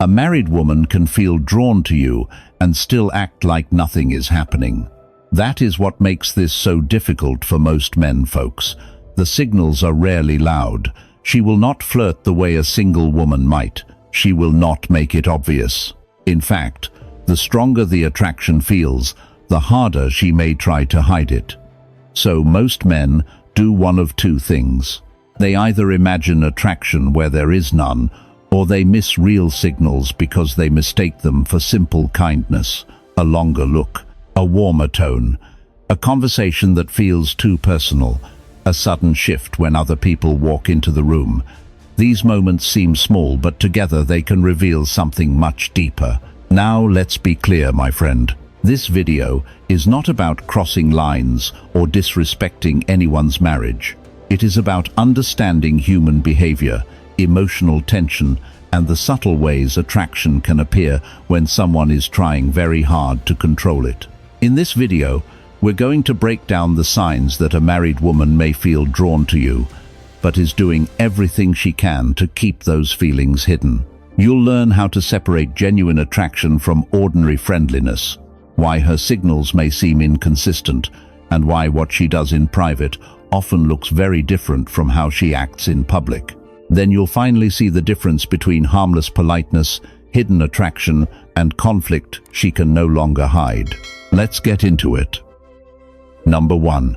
A married woman can feel drawn to you and still act like nothing is happening. That is what makes this so difficult for most men, folks. The signals are rarely loud. She will not flirt the way a single woman might. She will not make it obvious. In fact, the stronger the attraction feels, the harder she may try to hide it. So most men do one of two things. They either imagine attraction where there is none, or they miss real signals because they mistake them for simple kindness, a longer look, a warmer tone, a conversation that feels too personal, a sudden shift when other people walk into the room. These moments seem small, but together they can reveal something much deeper. Now let's be clear, my friend. This video is not about crossing lines or disrespecting anyone's marriage. It is about understanding human behavior, emotional tension, and the subtle ways attraction can appear when someone is trying very hard to control it. In this video, we're going to break down the signs that a married woman may feel drawn to you, but is doing everything she can to keep those feelings hidden. You'll learn how to separate genuine attraction from ordinary friendliness, why her signals may seem inconsistent, and why what she does in private often looks very different from how she acts in public. Then you'll finally see the difference between harmless politeness, hidden attraction, and conflict she can no longer hide. Let's get into it. Number 1.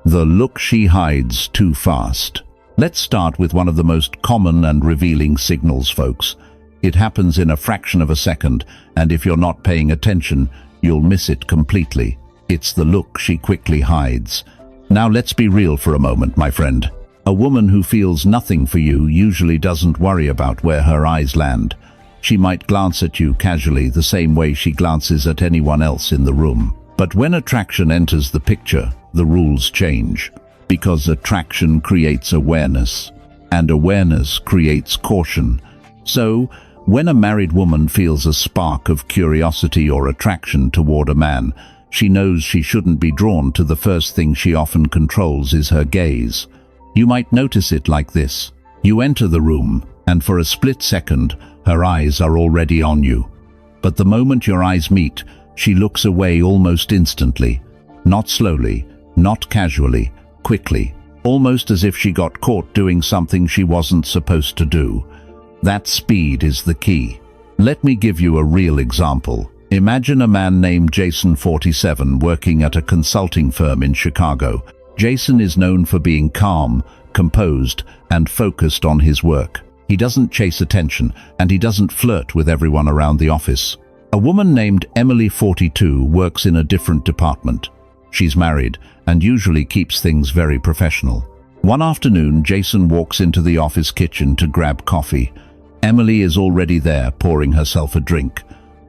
The look she hides too fast. Let's start with one of the most common and revealing signals, folks. It happens in a fraction of a second, and if you're not paying attention, you'll miss it completely. It's the look she quickly hides. Now let's be real for a moment, my friend. A woman who feels nothing for you usually doesn't worry about where her eyes land. She might glance at you casually the same way she glances at anyone else in the room. But when attraction enters the picture, the rules change. Because attraction creates awareness, and awareness creates caution. So, when a married woman feels a spark of curiosity or attraction toward a man, she knows she shouldn't be drawn to the first thing she often controls is her gaze. You might notice it like this. You enter the room, and for a split second, her eyes are already on you. But the moment your eyes meet, she looks away almost instantly. Not slowly, not casually, quickly, almost as if she got caught doing something she wasn't supposed to do. That speed is the key. Let me give you a real example. Imagine a man named Jason, 47, working at a consulting firm in Chicago. Jason is known for being calm, composed, and focused on his work. He doesn't chase attention, and he doesn't flirt with everyone around the office. A woman named Emily, 42, works in a different department. She's married and usually keeps things very professional. One afternoon, Jason walks into the office kitchen to grab coffee. Emily is already there, pouring herself a drink.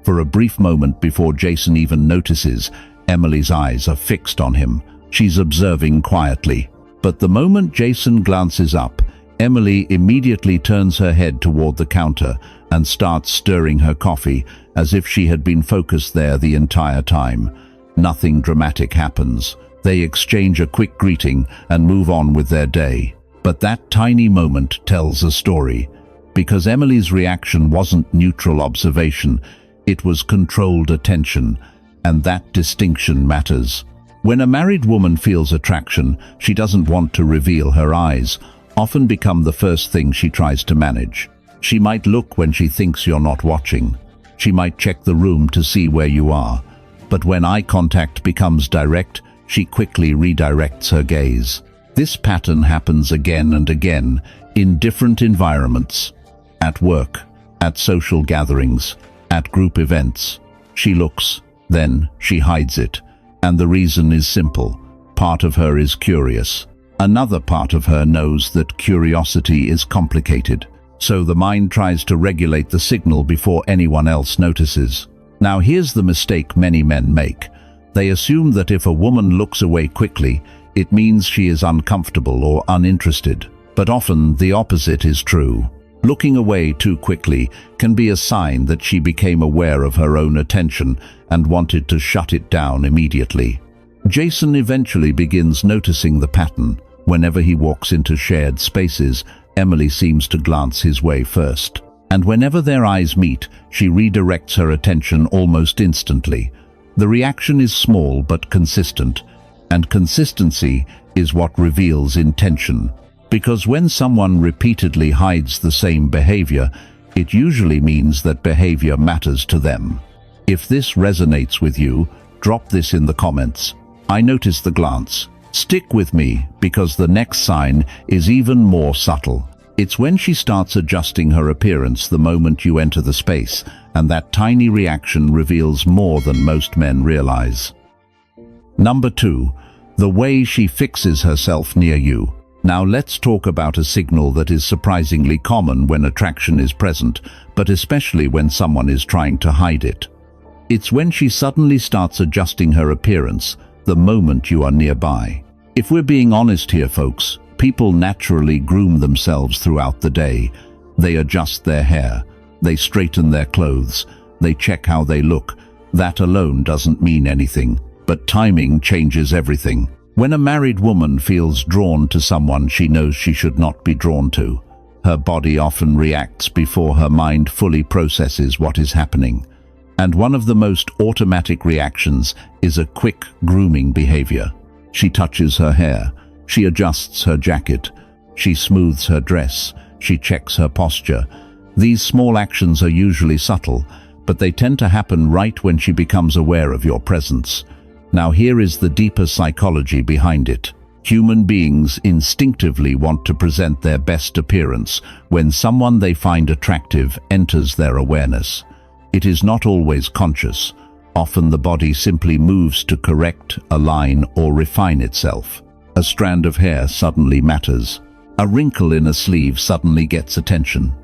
For a brief moment before Jason even notices, Emily's eyes are fixed on him. She's observing quietly. But the moment Jason glances up, Emily immediately turns her head toward the counter and starts stirring her coffee as if she had been focused there the entire time. Nothing dramatic happens. They exchange a quick greeting and move on with their day. But that tiny moment tells a story. Because Emily's reaction wasn't neutral observation, it was controlled attention, and that distinction matters. When a married woman feels attraction, she doesn't want to reveal her eyes, often become the first thing she tries to manage. She might look when she thinks you're not watching. She might check the room to see where you are. But when eye contact becomes direct, she quickly redirects her gaze. This pattern happens again and again in different environments. At work, at social gatherings, at group events. She looks, then she hides it. And the reason is simple. Part of her is curious. Another part of her knows that curiosity is complicated. So the mind tries to regulate the signal before anyone else notices. Now here's the mistake many men make. They assume that if a woman looks away quickly, it means she is uncomfortable or uninterested. But often the opposite is true. Looking away too quickly can be a sign that she became aware of her own attention and wanted to shut it down immediately. Jason eventually begins noticing the pattern. Whenever he walks into shared spaces, Emily seems to glance his way first. And whenever their eyes meet, she redirects her attention almost instantly. The reaction is small but consistent, and consistency is what reveals intention. Because when someone repeatedly hides the same behavior, it usually means that behavior matters to them. If this resonates with you, drop this in the comments. I notice the glance. Stick with me, because the next sign is even more subtle. It's when she starts adjusting her appearance the moment you enter the space, and that tiny reaction reveals more than most men realize. Number 2, the way she fixes herself near you. Now let's talk about a signal that is surprisingly common when attraction is present, but especially when someone is trying to hide it. It's when she suddenly starts adjusting her appearance the moment you are nearby. If we're being honest here, folks, people naturally groom themselves throughout the day. They adjust their hair, they straighten their clothes, they check how they look. That alone doesn't mean anything, but timing changes everything. When a married woman feels drawn to someone she knows she should not be drawn to, her body often reacts before her mind fully processes what is happening. And one of the most automatic reactions is a quick grooming behavior. She touches her hair, she adjusts her jacket, she smooths her dress, she checks her posture. These small actions are usually subtle, but they tend to happen right when she becomes aware of your presence. Now here is the deeper psychology behind it. Human beings instinctively want to present their best appearance when someone they find attractive enters their awareness. It is not always conscious. Often the body simply moves to correct, align, or refine itself. A strand of hair suddenly matters. A wrinkle in a sleeve suddenly gets attention.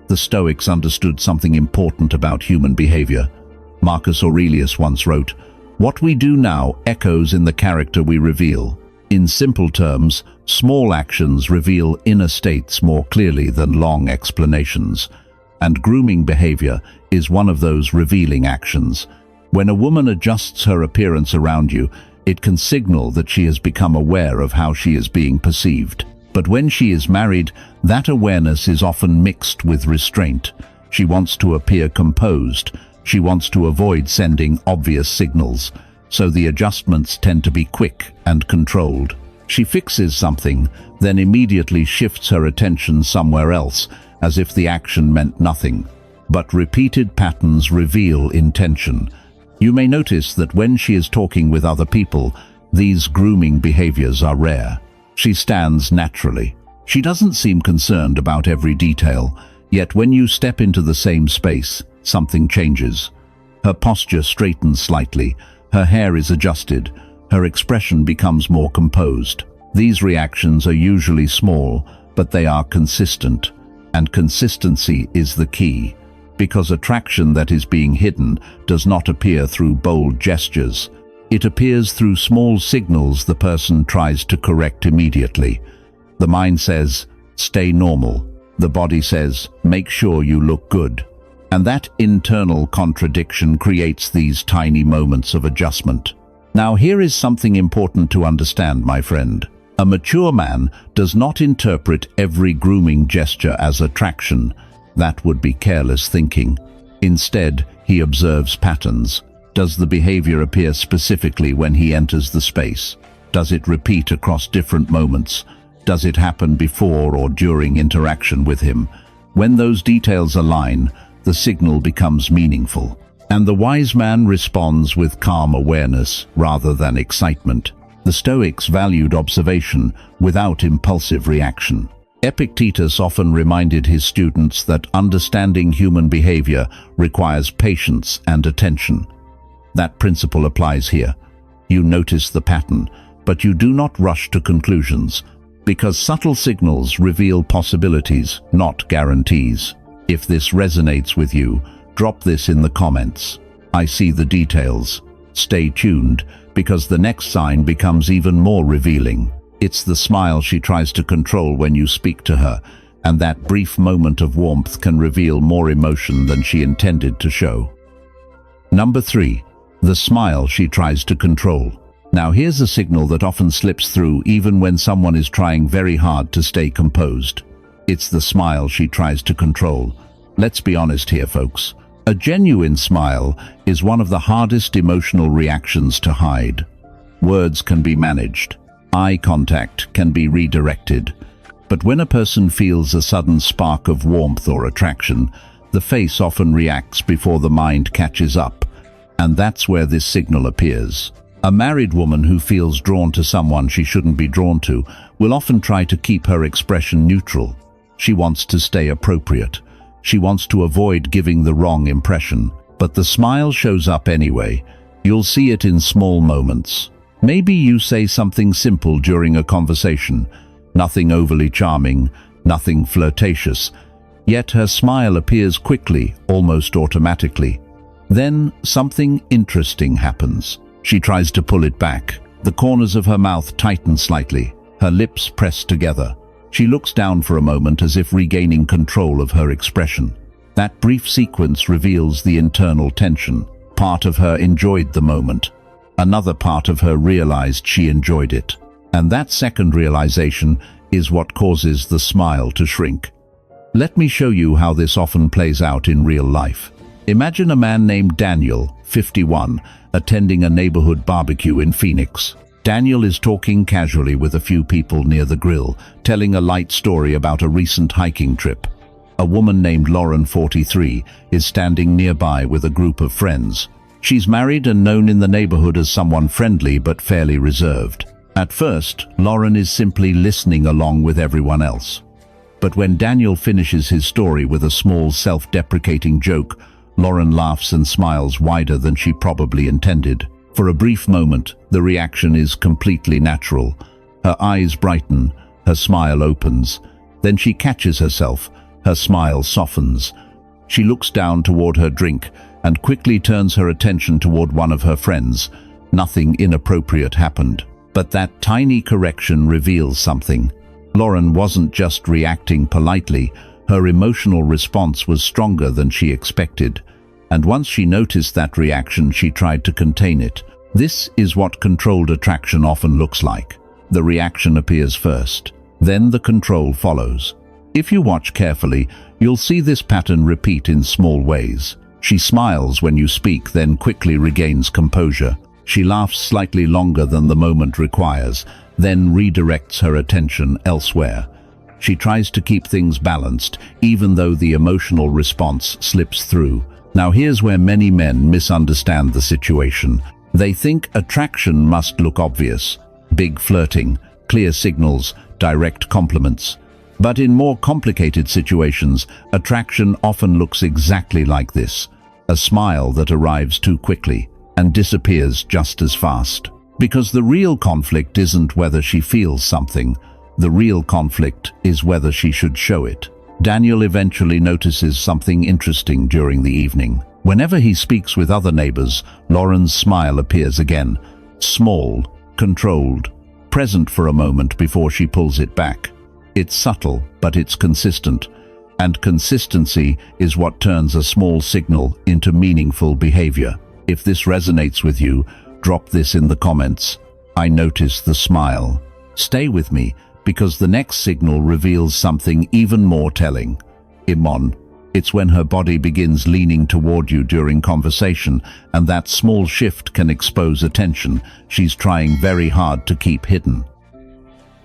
The Stoics understood something important about human behavior. Marcus Aurelius once wrote, "What we do now echoes in the character we reveal." In simple terms, small actions reveal inner states more clearly than long explanations. And grooming behavior is one of those revealing actions. When a woman adjusts her appearance around you, it can signal that she has become aware of how she is being perceived. But when she is married, that awareness is often mixed with restraint. She wants to appear composed. She wants to avoid sending obvious signals, so the adjustments tend to be quick and controlled. She fixes something, then immediately shifts her attention somewhere else, as if the action meant nothing. But repeated patterns reveal intention. You may notice that when she is talking with other people, these grooming behaviors are rare. She stands naturally. She doesn't seem concerned about every detail, yet when you step into the same space, something changes. Her posture straightens slightly, her hair is adjusted, her expression becomes more composed. These reactions are usually small, but they are consistent, and consistency is the key, because attraction that is being hidden does not appear through bold gestures. It appears through small signals the person tries to correct immediately. The mind says, "Stay normal." The body says, "Make sure you look good." And that internal contradiction creates these tiny moments of adjustment. Now here is something important to understand, my friend. A mature man does not interpret every grooming gesture as attraction. That would be careless thinking. Instead, he observes patterns. Does the behavior appear specifically when he enters the space? Does it repeat across different moments? Does it happen before or during interaction with him? When those details align, the signal becomes meaningful. And the wise man responds with calm awareness rather than excitement. The Stoics valued observation without impulsive reaction. Epictetus often reminded his students that understanding human behavior requires patience and attention. That principle applies here. You notice the pattern, but you do not rush to conclusions, because subtle signals reveal possibilities, not guarantees. If this resonates with you, drop this in the comments. I see the details. Stay tuned, because the next sign becomes even more revealing. It's the smile she tries to control when you speak to her, and that brief moment of warmth can reveal more emotion than she intended to show. Number 3. The smile she tries to control. Now here's a signal that often slips through even when someone is trying very hard to stay composed. It's the smile she tries to control. Let's be honest here, folks. A genuine smile is one of the hardest emotional reactions to hide. Words can be managed. Eye contact can be redirected. But when a person feels a sudden spark of warmth or attraction, the face often reacts before the mind catches up. And that's where this signal appears. A married woman who feels drawn to someone she shouldn't be drawn to will often try to keep her expression neutral. She wants to stay appropriate. She wants to avoid giving the wrong impression. But the smile shows up anyway. You'll see it in small moments. Maybe you say something simple during a conversation. Nothing overly charming, nothing flirtatious. Yet her smile appears quickly, almost automatically. Then something interesting happens. She tries to pull it back. The corners of her mouth tighten slightly. Her lips press together. She looks down for a moment as if regaining control of her expression. That brief sequence reveals the internal tension. Part of her enjoyed the moment. Another part of her realized she enjoyed it. And that second realization is what causes the smile to shrink. Let me show you how this often plays out in real life. Imagine a man named Daniel, 51, attending a neighborhood barbecue in Phoenix. Daniel is talking casually with a few people near the grill, telling a light story about a recent hiking trip. A woman named Lauren, 43, is standing nearby with a group of friends. She's married and known in the neighborhood as someone friendly but fairly reserved. At first, Lauren is simply listening along with everyone else. But when Daniel finishes his story with a small self-deprecating joke, Lauren laughs and smiles wider than she probably intended. For a brief moment, the reaction is completely natural. Her eyes brighten, her smile opens. Then she catches herself, her smile softens. She looks down toward her drink and quickly turns her attention toward one of her friends. Nothing inappropriate happened. But that tiny correction reveals something. Lauren wasn't just reacting politely. Her emotional response was stronger than she expected. And once she noticed that reaction, she tried to contain it. This is what controlled attraction often looks like. The reaction appears first. Then the control follows. If you watch carefully, you'll see this pattern repeat in small ways. She smiles when you speak, then quickly regains composure. She laughs slightly longer than the moment requires, then redirects her attention elsewhere. She tries to keep things balanced, even though the emotional response slips through. Now here's where many men misunderstand the situation. They think attraction must look obvious. Big flirting, clear signals, direct compliments. But in more complicated situations, attraction often looks exactly like this. A smile that arrives too quickly and disappears just as fast. Because the real conflict isn't whether she feels something. The real conflict is whether she should show it. Daniel eventually notices something interesting during the evening. Whenever he speaks with other neighbors, Lauren's smile appears again. Small, controlled, present for a moment before she pulls it back. It's subtle, but it's consistent. And consistency is what turns a small signal into meaningful behavior. If this resonates with you, drop this in the comments. I notice the smile. Stay with me, because the next signal reveals something even more telling. Imon. It's when her body begins leaning toward you during conversation, and that small shift can expose a tension she's trying very hard to keep hidden.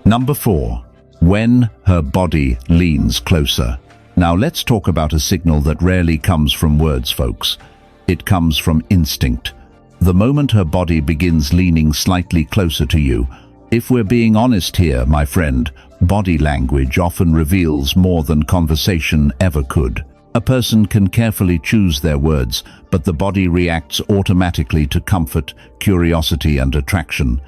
Number 4. When her body leans closer. Now let's talk about a signal that rarely comes from words, folks. It comes from instinct. The moment her body begins leaning slightly closer to you. If we're being honest here, my friend, body language often reveals more than conversation ever could. A person can carefully choose their words, but the body reacts automatically to comfort, curiosity, and attraction.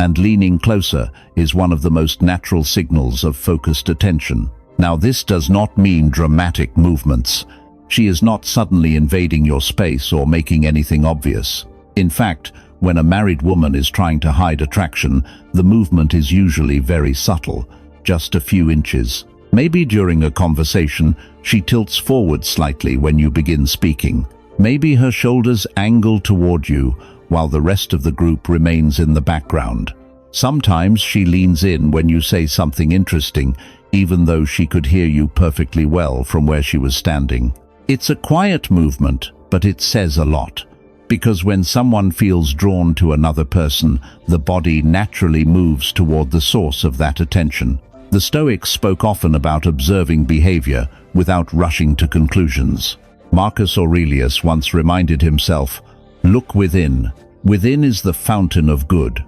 And leaning closer is one of the most natural signals of focused attention. Now, this does not mean dramatic movements. She is not suddenly invading your space or making anything obvious. In fact, when a married woman is trying to hide attraction, the movement is usually very subtle, just a few inches. Maybe during a conversation, she tilts forward slightly when you begin speaking. Maybe her shoulders angle toward you, while the rest of the group remains in the background. Sometimes she leans in when you say something interesting, even though she could hear you perfectly well from where she was standing. It's a quiet movement, but it says a lot. Because when someone feels drawn to another person, the body naturally moves toward the source of that attention. The Stoics spoke often about observing behavior without rushing to conclusions. Marcus Aurelius once reminded himself, "Look within. Within is the fountain of good."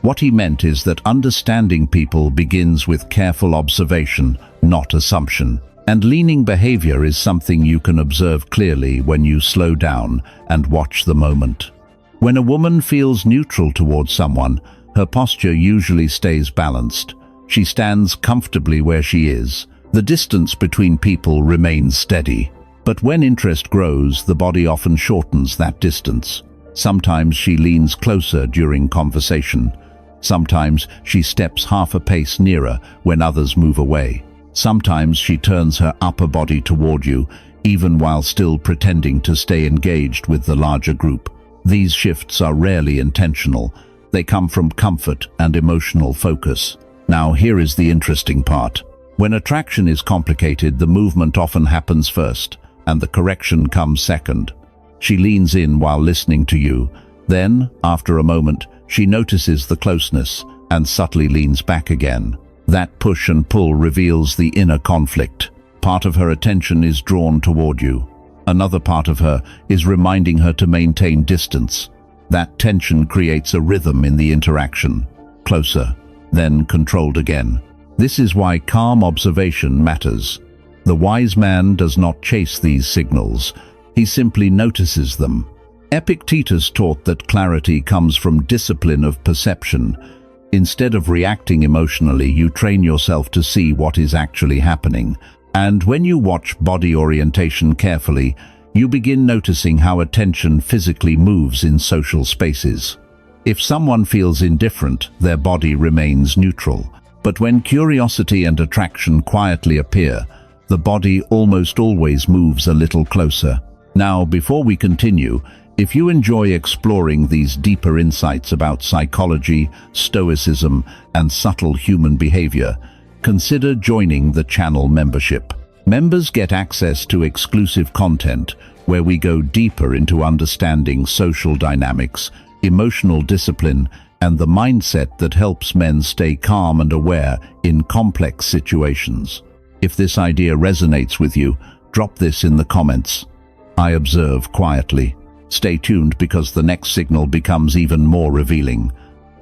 What he meant is that understanding people begins with careful observation, not assumption. And leaning behavior is something you can observe clearly when you slow down and watch the moment. When a woman feels neutral towards someone, her posture usually stays balanced. She stands comfortably where she is. The distance between people remains steady. But when interest grows, the body often shortens that distance. Sometimes she leans closer during conversation. Sometimes she steps half a pace nearer when others move away. Sometimes she turns her upper body toward you, even while still pretending to stay engaged with the larger group. These shifts are rarely intentional. They come from comfort and emotional focus. Now, here is the interesting part. When attraction is complicated, the movement often happens first, and the correction comes second. She leans in while listening to you. Then, after a moment, she notices the closeness and subtly leans back again. That push and pull reveals the inner conflict. Part of her attention is drawn toward you. Another part of her is reminding her to maintain distance. That tension creates a rhythm in the interaction. Closer, then controlled again. This is why calm observation matters. The wise man does not chase these signals. He simply notices them. Epictetus taught that clarity comes from discipline of perception. Instead of reacting emotionally, you train yourself to see what is actually happening. And when you watch body orientation carefully, you begin noticing how attention physically moves in social spaces. If someone feels indifferent, their body remains neutral. But when curiosity and attraction quietly appear, the body almost always moves a little closer. Now, before we continue, if you enjoy exploring these deeper insights about psychology, Stoicism, and subtle human behavior, consider joining the channel membership. Members get access to exclusive content where we go deeper into understanding social dynamics, emotional discipline, and the mindset that helps men stay calm and aware in complex situations. If this idea resonates with you, drop this in the comments. I observe quietly. Stay tuned because the next signal becomes even more revealing.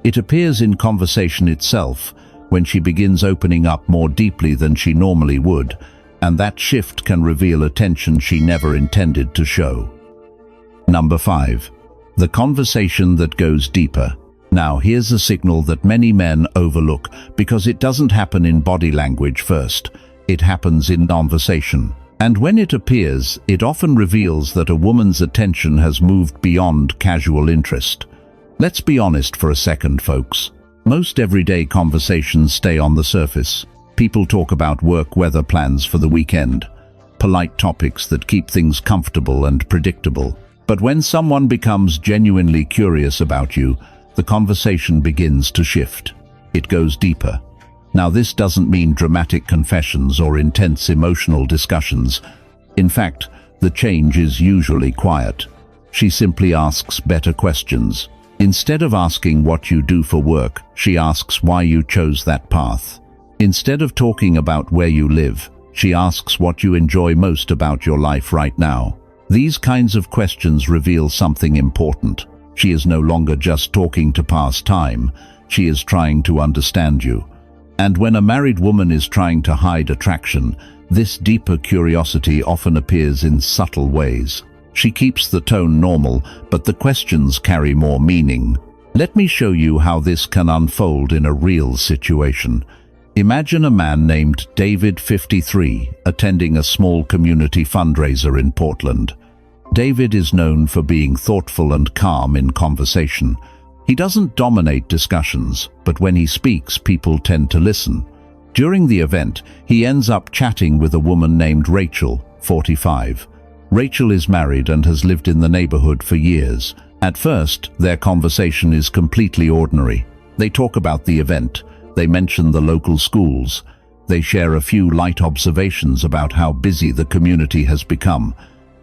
It appears in conversation itself, when she begins opening up more deeply than she normally would, and that shift can reveal a tension she never intended to show. Number 5. The conversation that goes deeper. Now, here's a signal that many men overlook because it doesn't happen in body language first. It happens in conversation. And when it appears, it often reveals that a woman's attention has moved beyond casual interest. Let's be honest for a second, folks. Most everyday conversations stay on the surface. People talk about work weather plans for the weekend, polite topics that keep things comfortable and predictable. But when someone becomes genuinely curious about you, the conversation begins to shift. It goes deeper. Now, this doesn't mean dramatic confessions or intense emotional discussions. In fact, the change is usually quiet. She simply asks better questions. Instead of asking what you do for work, she asks why you chose that path. Instead of talking about where you live, she asks what you enjoy most about your life right now. These kinds of questions reveal something important. She is no longer just talking to pass time. She is trying to understand you. And when a married woman is trying to hide attraction, this deeper curiosity often appears in subtle ways. She keeps the tone normal, but the questions carry more meaning. Let me show you how this can unfold in a real situation. Imagine a man named David, 53, attending a small community fundraiser in Portland. David is known for being thoughtful and calm in conversation. He doesn't dominate discussions, but when he speaks, people tend to listen. During the event, he ends up chatting with a woman named Rachel, 45. Rachel is married and has lived in the neighborhood for years. At first, their conversation is completely ordinary. They talk about the event. They mention the local schools. They share a few light observations about how busy the community has become.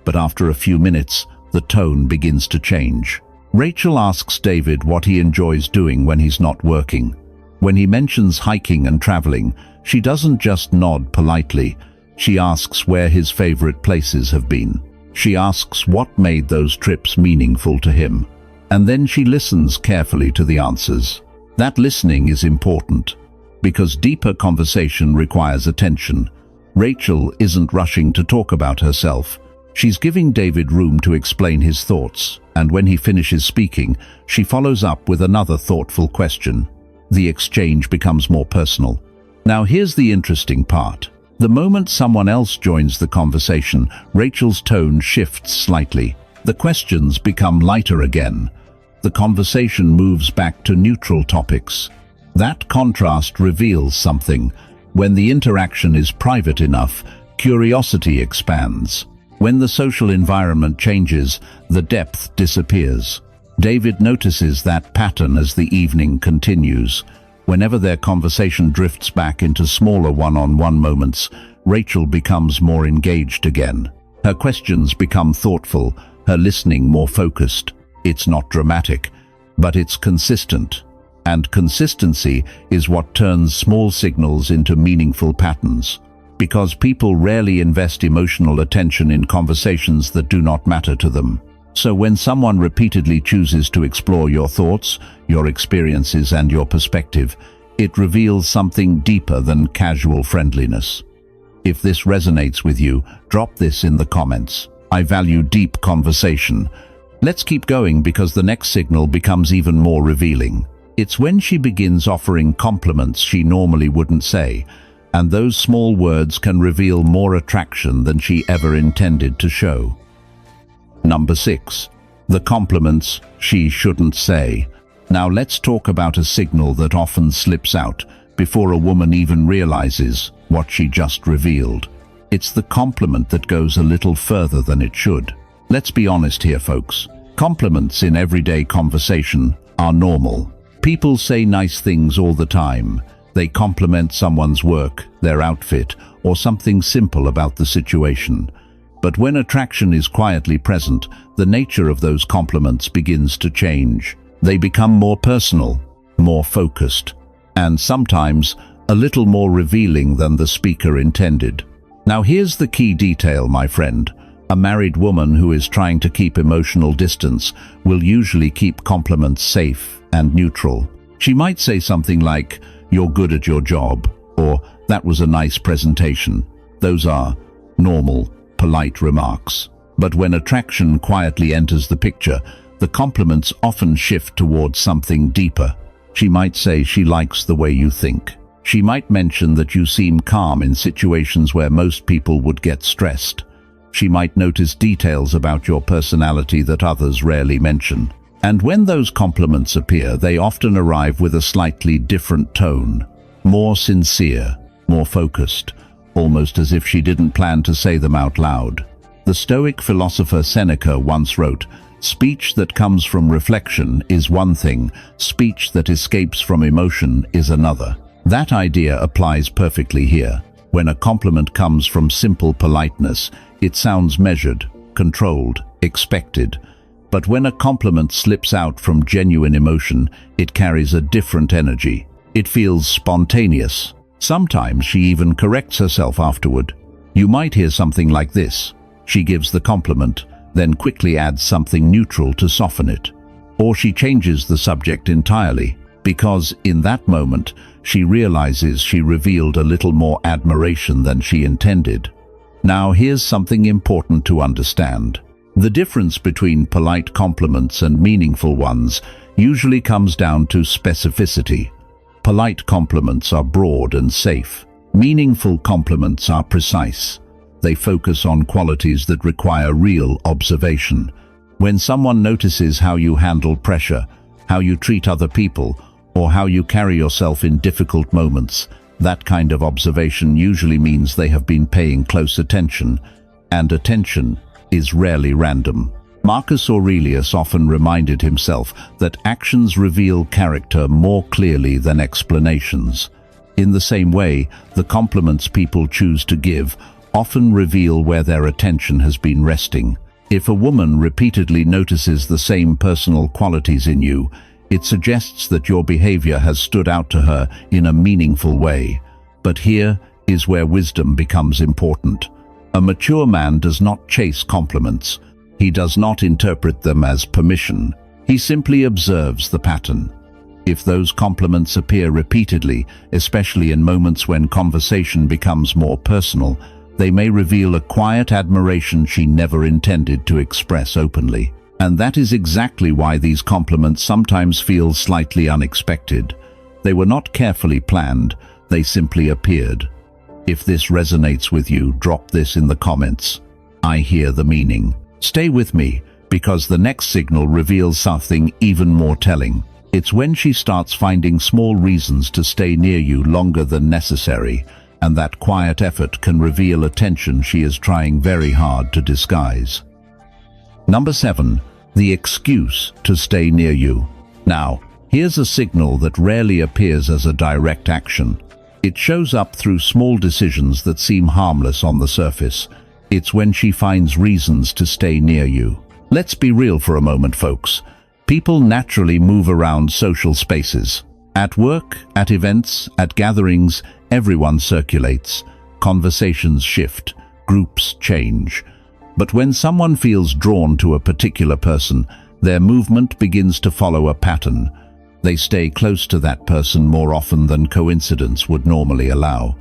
but after a few minutes, the tone begins to change. Rachel asks David what he enjoys doing when he's not working. When he mentions hiking and traveling, she doesn't just nod politely. She asks where his favorite places have been. She asks what made those trips meaningful to him. And then she listens carefully to the answers. That listening is important, because deeper conversation requires attention. Rachel isn't rushing to talk about herself. She's giving David room to explain his thoughts, and when he finishes speaking, she follows up with another thoughtful question. The exchange becomes more personal. Now here's the interesting part. The moment someone else joins the conversation, Rachel's tone shifts slightly. The questions become lighter again. The conversation moves back to neutral topics. That contrast reveals something. When the interaction is private enough, curiosity expands. When the social environment changes, the depth disappears. David notices that pattern as the evening continues. Whenever their conversation drifts back into smaller one-on-one moments, Rachel becomes more engaged again. Her questions become thoughtful, her listening more focused. It's not dramatic, but it's consistent. And consistency is what turns small signals into meaningful patterns. Because people rarely invest emotional attention in conversations that do not matter to them. So when someone repeatedly chooses to explore your thoughts, your experiences, and your perspective, it reveals something deeper than casual friendliness. If this resonates with you, drop this in the comments. I value deep conversation. Let's keep going, because the next signal becomes even more revealing. It's when she begins offering compliments she normally wouldn't say, and those small words can reveal more attraction than she ever intended to show. Number 6. The compliments she shouldn't say. Now let's talk about a signal that often slips out before a woman even realizes what she just revealed. It's the compliment that goes a little further than it should. Let's be honest here, folks. Compliments in everyday conversation are normal. People say nice things all the time. They compliment someone's work, their outfit, or something simple about the situation. But when attraction is quietly present, the nature of those compliments begins to change. They become more personal, more focused, and sometimes a little more revealing than the speaker intended. Now here's the key detail, my friend. A married woman who is trying to keep emotional distance will usually keep compliments safe and neutral. She might say something like, "You're good at your job," or "That was a nice presentation." Those are normal, polite remarks. But when attraction quietly enters the picture, the compliments often shift towards something deeper. She might say she likes the way you think. She might mention that you seem calm in situations where most people would get stressed. She might notice details about your personality that others rarely mention. And when those compliments appear, they often arrive with a slightly different tone, more sincere, more focused, almost as if she didn't plan to say them out loud. The Stoic philosopher Seneca once wrote, "Speech that comes from reflection is one thing, speech that escapes from emotion is another." That idea applies perfectly here. When a compliment comes from simple politeness, it sounds measured, controlled, expected. But when a compliment slips out from genuine emotion, it carries a different energy. It feels spontaneous. Sometimes she even corrects herself afterward. You might hear something like this. She gives the compliment, then quickly adds something neutral to soften it. Or she changes the subject entirely, because in that moment, she realizes she revealed a little more admiration than she intended. Now here's something important to understand. The difference between polite compliments and meaningful ones usually comes down to specificity. Polite compliments are broad and safe. Meaningful compliments are precise. They focus on qualities that require real observation. When someone notices how you handle pressure, how you treat other people, or how you carry yourself in difficult moments, that kind of observation usually means they have been paying close attention, and attention is rarely random. Marcus Aurelius often reminded himself that actions reveal character more clearly than explanations. In the same way, the compliments people choose to give often reveal where their attention has been resting. If a woman repeatedly notices the same personal qualities in you, it suggests that your behavior has stood out to her in a meaningful way. But here is where wisdom becomes important. A mature man does not chase compliments. He does not interpret them as permission. He simply observes the pattern. If those compliments appear repeatedly, especially in moments when conversation becomes more personal, they may reveal a quiet admiration she never intended to express openly. And that is exactly why these compliments sometimes feel slightly unexpected. They were not carefully planned, they simply appeared. If this resonates with you, drop this in the comments. I hear the meaning. Stay with me, because the next signal reveals something even more telling. It's when she starts finding small reasons to stay near you longer than necessary, and that quiet effort can reveal a tension she is trying very hard to disguise. Number 7. The excuse to stay near you. Now, here's a signal that rarely appears as a direct action. It shows up through small decisions that seem harmless on the surface. It's when she finds reasons to stay near you. Let's be real for a moment, folks. People naturally move around social spaces. At work, at events, at gatherings, everyone circulates. Conversations shift, groups change. But when someone feels drawn to a particular person, their movement begins to follow a pattern. They stay close to that person more often than coincidence would normally allow.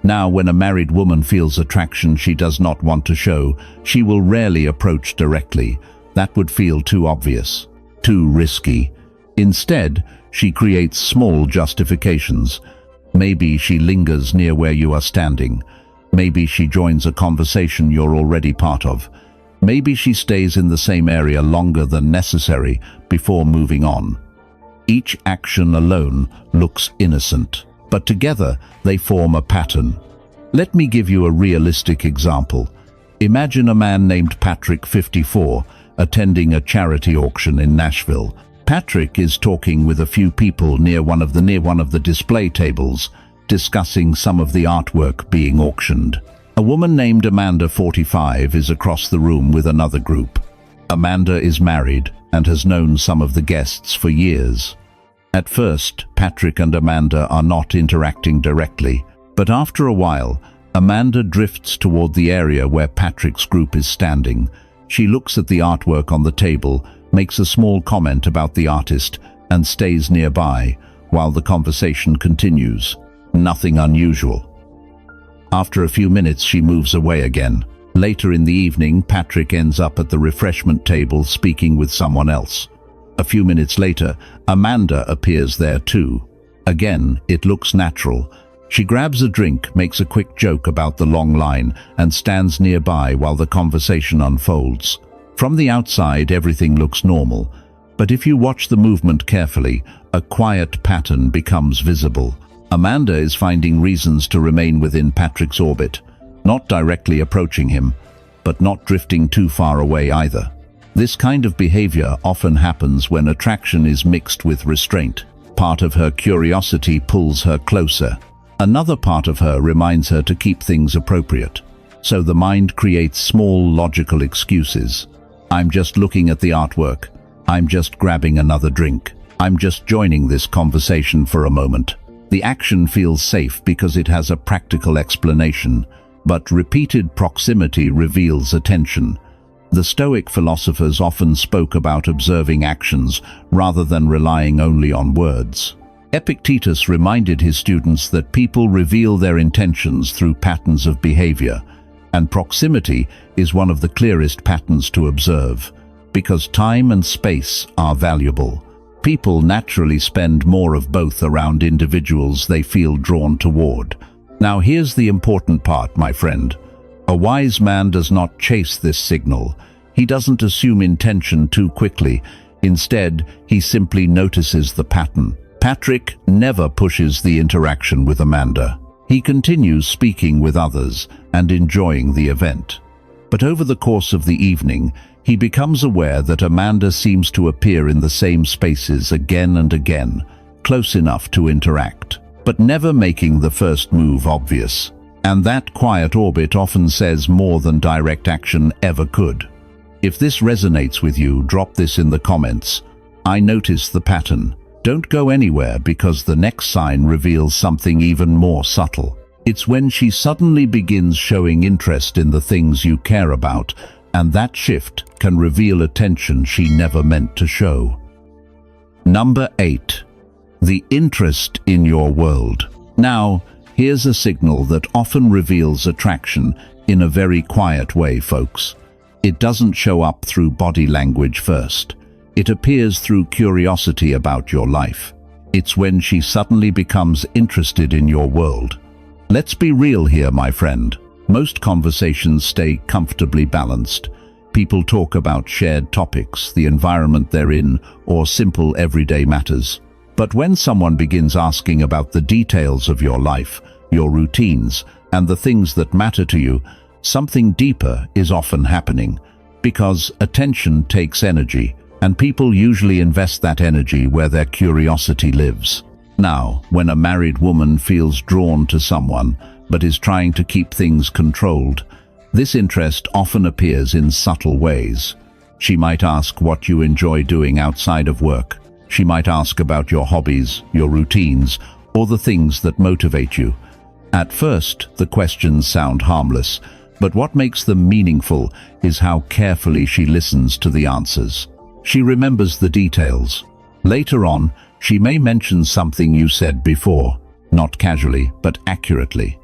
Now, when a married woman feels attraction she does not want to show, she will rarely approach directly. That would feel too obvious, too risky. Instead, she creates small justifications. Maybe she lingers near where you are standing. Maybe she joins a conversation you're already part of. Maybe she stays in the same area longer than necessary before moving on. Each action alone looks innocent, but together they form a pattern. Let me give you a realistic example. Imagine a man named Patrick, 54, attending a charity auction in Nashville. Patrick is talking with a few people near one of the display tables, discussing some of the artwork being auctioned. A woman named Amanda, 45, is across the room with another group. Amanda is married and has known some of the guests for years. At first, Patrick and Amanda are not interacting directly, but after a while, Amanda drifts toward the area where Patrick's group is standing. She looks at the artwork on the table, makes a small comment about the artist, and stays nearby while the conversation continues. Nothing unusual. After a few minutes, she moves away again. Later in the evening, Patrick ends up at the refreshment table speaking with someone else. A few minutes later, Amanda appears there too. Again, it looks natural. She grabs a drink, makes a quick joke about the long line, and stands nearby while the conversation unfolds. From the outside, everything looks normal, but if you watch the movement carefully, a quiet pattern becomes visible. Amanda is finding reasons to remain within Patrick's orbit, not directly approaching him, but not drifting too far away either. This kind of behavior often happens when attraction is mixed with restraint. Part of her curiosity pulls her closer. Another part of her reminds her to keep things appropriate. So the mind creates small logical excuses. I'm just looking at the artwork. I'm just grabbing another drink. I'm just joining this conversation for a moment. The action feels safe because it has a practical explanation, but repeated proximity reveals attention. The Stoic philosophers often spoke about observing actions rather than relying only on words. Epictetus reminded his students that people reveal their intentions through patterns of behavior, and proximity is one of the clearest patterns to observe. Because time and space are valuable, people naturally spend more of both around individuals they feel drawn toward. Now here's the important part, my friend. A wise man does not chase this signal. He doesn't assume intention too quickly. Instead, he simply notices the pattern. Patrick never pushes the interaction with Amanda. He continues speaking with others and enjoying the event. But over the course of the evening, he becomes aware that Amanda seems to appear in the same spaces again and again, close enough to interact, but never making the first move obvious. And that quiet orbit often says more than direct action ever could. If this resonates with you, drop this in the comments. I notice the pattern. Don't go anywhere, because the next sign reveals something even more subtle. It's when she suddenly begins showing interest in the things you care about, and that shift can reveal attention she never meant to show. Number 8. The interest in your world. Now, here's a signal that often reveals attraction in a very quiet way, folks. It doesn't show up through body language first. It appears through curiosity about your life. It's when she suddenly becomes interested in your world. Let's be real here, my friend. Most conversations stay comfortably balanced. People talk about shared topics, the environment they're in, or simple everyday matters. But when someone begins asking about the details of your life, your routines, and the things that matter to you, something deeper is often happening. Because attention takes energy, and people usually invest that energy where their curiosity lives. Now, when a married woman feels drawn to someone, but is trying to keep things controlled, this interest often appears in subtle ways. She might ask what you enjoy doing outside of work. She might ask about your hobbies, your routines, or the things that motivate you. At first, the questions sound harmless, but what makes them meaningful is how carefully she listens to the answers. She remembers the details. Later on, she may mention something you said before, not casually, but accurately.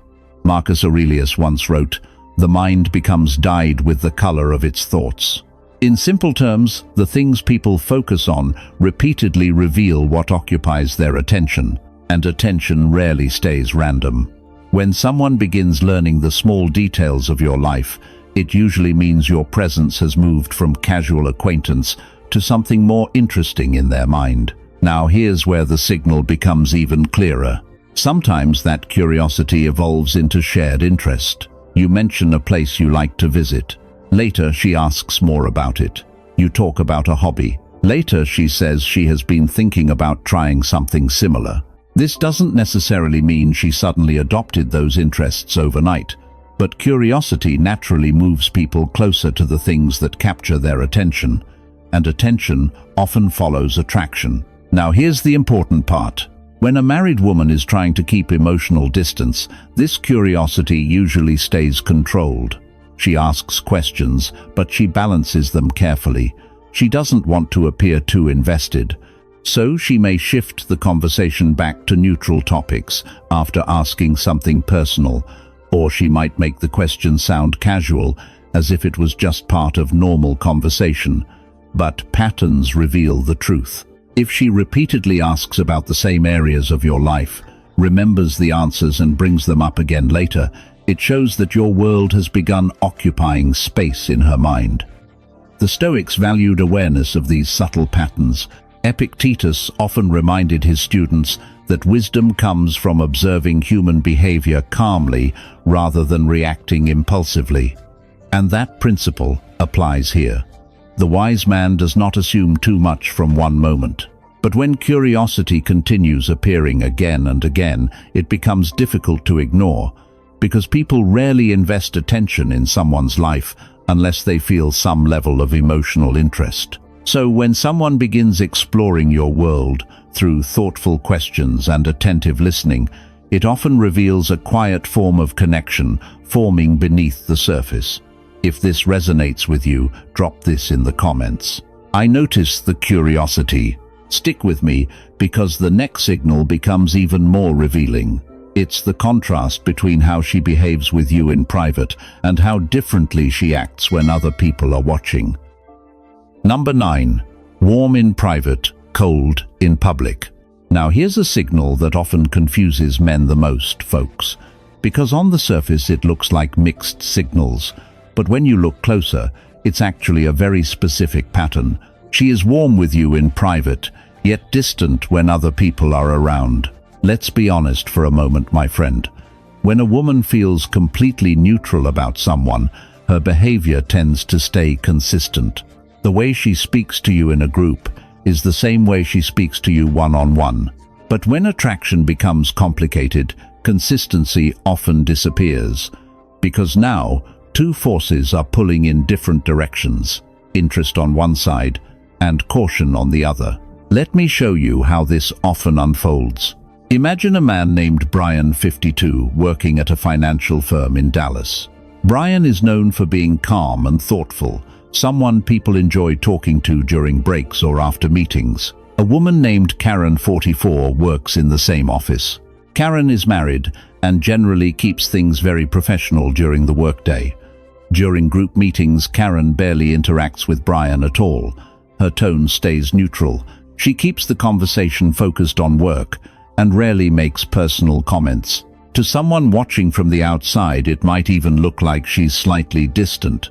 Marcus Aurelius once wrote, "The mind becomes dyed with the color of its thoughts." In simple terms, the things people focus on repeatedly reveal what occupies their attention, and attention rarely stays random. When someone begins learning the small details of your life, it usually means your presence has moved from casual acquaintance to something more interesting in their mind. Now here's where the signal becomes even clearer. Sometimes that curiosity evolves into shared interest. You mention a place you like to visit. Later she asks more about it. You talk about a hobby. Later she says she has been thinking about trying something similar. This doesn't necessarily mean she suddenly adopted those interests overnight, but curiosity naturally moves people closer to the things that capture their attention, and attention often follows attraction. Now here's the important part. When a married woman is trying to keep emotional distance, this curiosity usually stays controlled. She asks questions, but she balances them carefully. She doesn't want to appear too invested. So she may shift the conversation back to neutral topics after asking something personal, or she might make the question sound casual, as if it was just part of normal conversation. But patterns reveal the truth. If she repeatedly asks about the same areas of your life, remembers the answers and brings them up again later, it shows that your world has begun occupying space in her mind. The Stoics valued awareness of these subtle patterns. Epictetus often reminded his students that wisdom comes from observing human behavior calmly rather than reacting impulsively. And that principle applies here. The wise man does not assume too much from one moment. But when curiosity continues appearing again and again, it becomes difficult to ignore, because people rarely invest attention in someone's life unless they feel some level of emotional interest. So when someone begins exploring your world through thoughtful questions and attentive listening, it often reveals a quiet form of connection forming beneath the surface. If this resonates with you, drop this in the comments. I notice the curiosity. Stick with me, because the next signal becomes even more revealing. It's the contrast between how she behaves with you in private and how differently she acts when other people are watching. Number 9. Warm in private, cold in public. Now here's a signal that often confuses men the most, folks. Because on the surface it looks like mixed signals, but when you look closer, it's actually a very specific pattern. She is warm with you in private, yet distant when other people are around. Let's be honest for a moment, my friend. When a woman feels completely neutral about someone, her behavior tends to stay consistent. The way she speaks to you in a group is the same way she speaks to you one-on-one. But when attraction becomes complicated, consistency often disappears, because now two forces are pulling in different directions, interest on one side and caution on the other. Let me show you how this often unfolds. Imagine a man named Brian, 52, working at a financial firm in Dallas. Brian is known for being calm and thoughtful, someone people enjoy talking to during breaks or after meetings. A woman named Karen, 44, works in the same office. Karen is married and generally keeps things very professional during the workday. During group meetings, Karen barely interacts with Brian at all. Her tone stays neutral. She keeps the conversation focused on work and rarely makes personal comments. To someone watching from the outside, it might even look like she's slightly distant.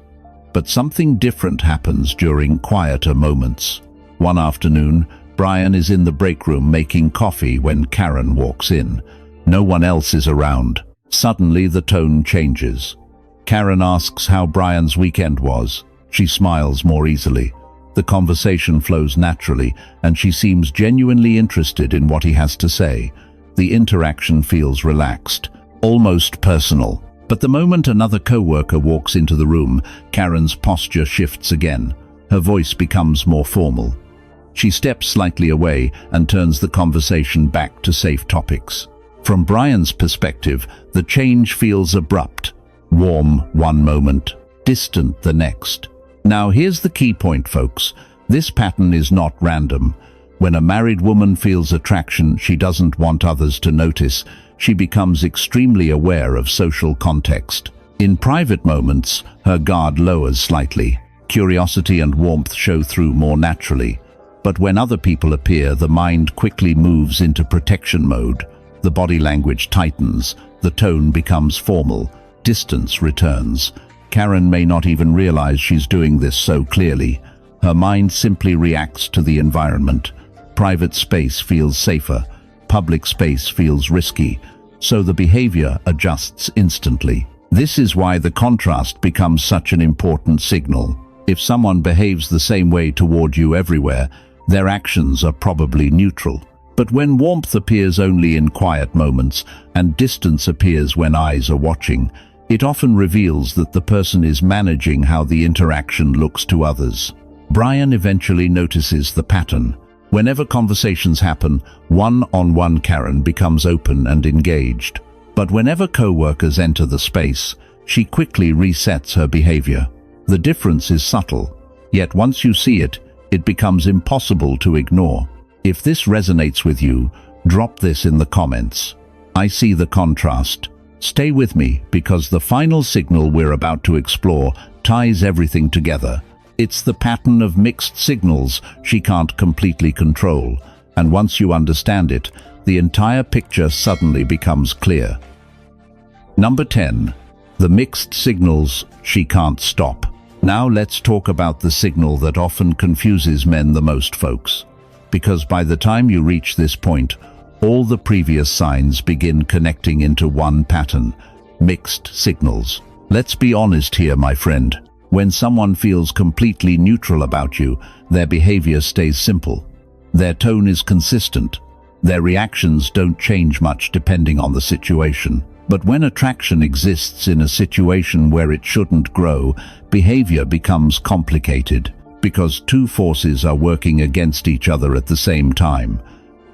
But something different happens during quieter moments. One afternoon, Brian is in the break room making coffee when Karen walks in. No one else is around. Suddenly, the tone changes. Karen asks how Brian's weekend was. She smiles more easily. The conversation flows naturally, and she seems genuinely interested in what he has to say. The interaction feels relaxed, almost personal. But the moment another co-worker walks into the room, Karen's posture shifts again. Her voice becomes more formal. She steps slightly away and turns the conversation back to safe topics. From Brian's perspective, the change feels abrupt. Warm one moment, distant the next. Now here's the key point, folks. This pattern is not random. When a married woman feels attraction she doesn't want others to notice, she becomes extremely aware of social context. In private moments, her guard lowers slightly. Curiosity and warmth show through more naturally. But when other people appear, the mind quickly moves into protection mode. The body language tightens, the tone becomes formal, distance returns. Karen may not even realize she's doing this so clearly. Her mind simply reacts to the environment. Private space feels safer, public space feels risky, so the behavior adjusts instantly. This is why the contrast becomes such an important signal. If someone behaves the same way toward you everywhere, their actions are probably neutral. But when warmth appears only in quiet moments and distance appears when eyes are watching, it often reveals that the person is managing how the interaction looks to others. Brian eventually notices the pattern. Whenever conversations happen, one-on-one Karen becomes open and engaged. But whenever co-workers enter the space, she quickly resets her behavior. The difference is subtle, yet once you see it, it becomes impossible to ignore. If this resonates with you, drop this in the comments. I see the contrast. Stay with me, because the final signal we're about to explore ties everything together. It's the pattern of mixed signals she can't completely control, and once you understand it, the entire picture suddenly becomes clear. Number 10. The mixed signals she can't stop. Now let's talk about the signal that often confuses men the most, folks. Because by the time you reach this point, all the previous signs begin connecting into one pattern: mixed signals. Let's be honest here, my friend. When someone feels completely neutral about you, their behavior stays simple. Their tone is consistent. Their reactions don't change much depending on the situation. But when attraction exists in a situation where it shouldn't grow, behavior becomes complicated, because two forces are working against each other at the same time.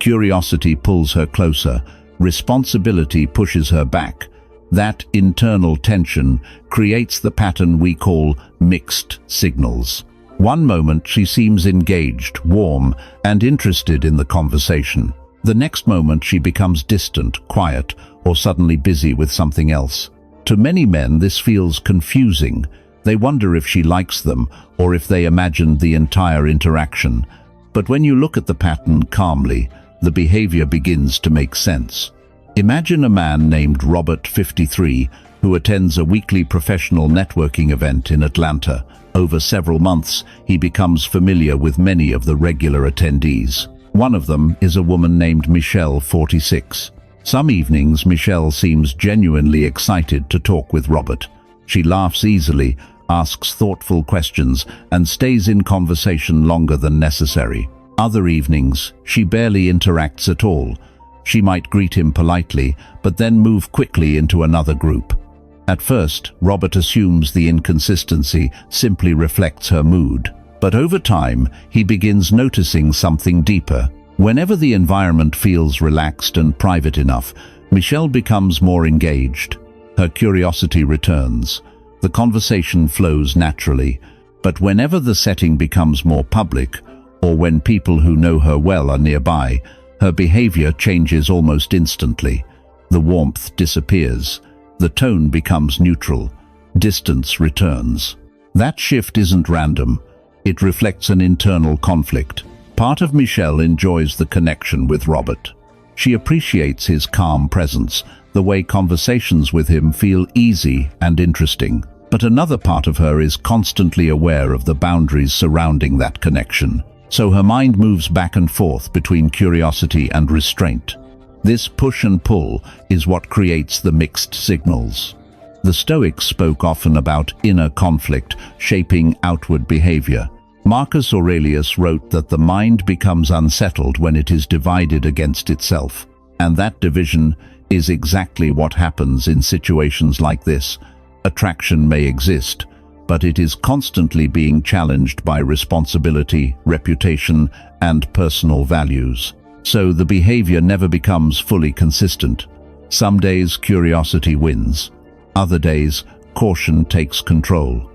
Curiosity pulls her closer, responsibility pushes her back. That internal tension creates the pattern we call mixed signals. One moment she seems engaged, warm, and interested in the conversation. The next moment she becomes distant, quiet, or suddenly busy with something else. To many men, this feels confusing. They wonder if she likes them or if they imagined the entire interaction. But when you look at the pattern calmly, the behavior begins to make sense. Imagine a man named Robert, 53, who attends a weekly professional networking event in Atlanta. Over several months, he becomes familiar with many of the regular attendees. One of them is a woman named Michelle, 46. Some evenings, Michelle seems genuinely excited to talk with Robert. She laughs easily, asks thoughtful questions, and stays in conversation longer than necessary. Other evenings, she barely interacts at all. She might greet him politely, but then move quickly into another group. At first, Robert assumes the inconsistency simply reflects her mood. But over time, he begins noticing something deeper. Whenever the environment feels relaxed and private enough, Michelle becomes more engaged. Her curiosity returns. The conversation flows naturally. But whenever the setting becomes more public, or when people who know her well are nearby, her behavior changes almost instantly. The warmth disappears. The tone becomes neutral. Distance returns. That shift isn't random. It reflects an internal conflict. Part of Michelle enjoys the connection with Robert. She appreciates his calm presence, the way conversations with him feel easy and interesting. But another part of her is constantly aware of the boundaries surrounding that connection. So her mind moves back and forth between curiosity and restraint. This push and pull is what creates the mixed signals. The Stoics spoke often about inner conflict shaping outward behavior. Marcus Aurelius wrote that the mind becomes unsettled when it is divided against itself. And that division is exactly what happens in situations like this. Attraction may exist, but it is constantly being challenged by responsibility, reputation, and personal values. So the behavior never becomes fully consistent. Some days curiosity wins. Other days, caution takes control.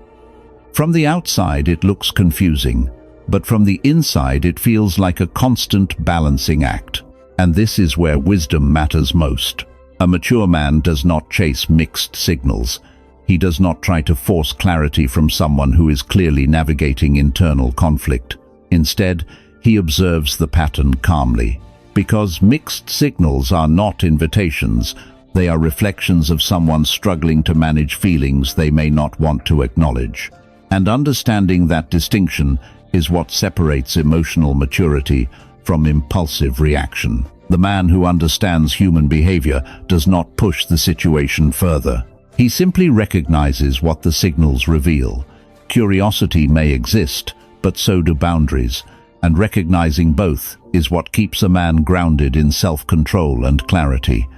From the outside it looks confusing, but from the inside it feels like a constant balancing act. And this is where wisdom matters most. A mature man does not chase mixed signals. He does not try to force clarity from someone who is clearly navigating internal conflict. Instead, he observes the pattern calmly. Because mixed signals are not invitations, they are reflections of someone struggling to manage feelings they may not want to acknowledge. And understanding that distinction is what separates emotional maturity from impulsive reaction. The man who understands human behavior does not push the situation further. He simply recognizes what the signals reveal. Curiosity may exist, but so do boundaries, and recognizing both is what keeps a man grounded in self-control and clarity.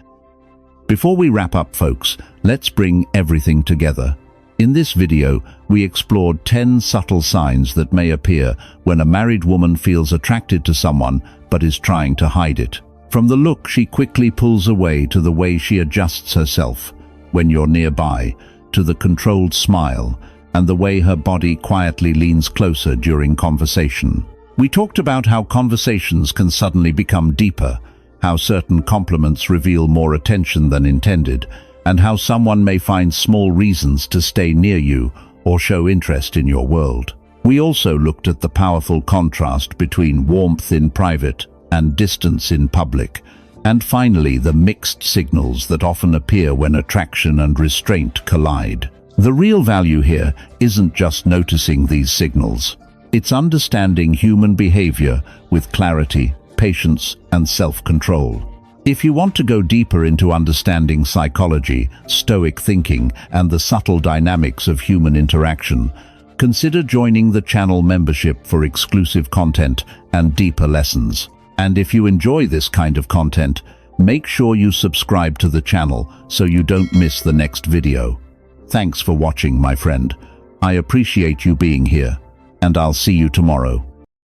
Before we wrap up, folks, let's bring everything together. In this video, we explored 10 subtle signs that may appear when a married woman feels attracted to someone but is trying to hide it. From the look she quickly pulls away to the way she adjusts herself when you're nearby, to the controlled smile and the way her body quietly leans closer during conversation. We talked about how conversations can suddenly become deeper, how certain compliments reveal more attention than intended, and how someone may find small reasons to stay near you or show interest in your world. We also looked at the powerful contrast between warmth in private and distance in public, and finally the mixed signals that often appear when attraction and restraint collide. The real value here isn't just noticing these signals. It's understanding human behavior with clarity, patience, and self-control. If you want to go deeper into understanding psychology, Stoic thinking, and the subtle dynamics of human interaction, consider joining the channel membership for exclusive content and deeper lessons. And if you enjoy this kind of content, make sure you subscribe to the channel so you don't miss the next video. Thanks for watching, my friend. I appreciate you being here, and I'll see you tomorrow.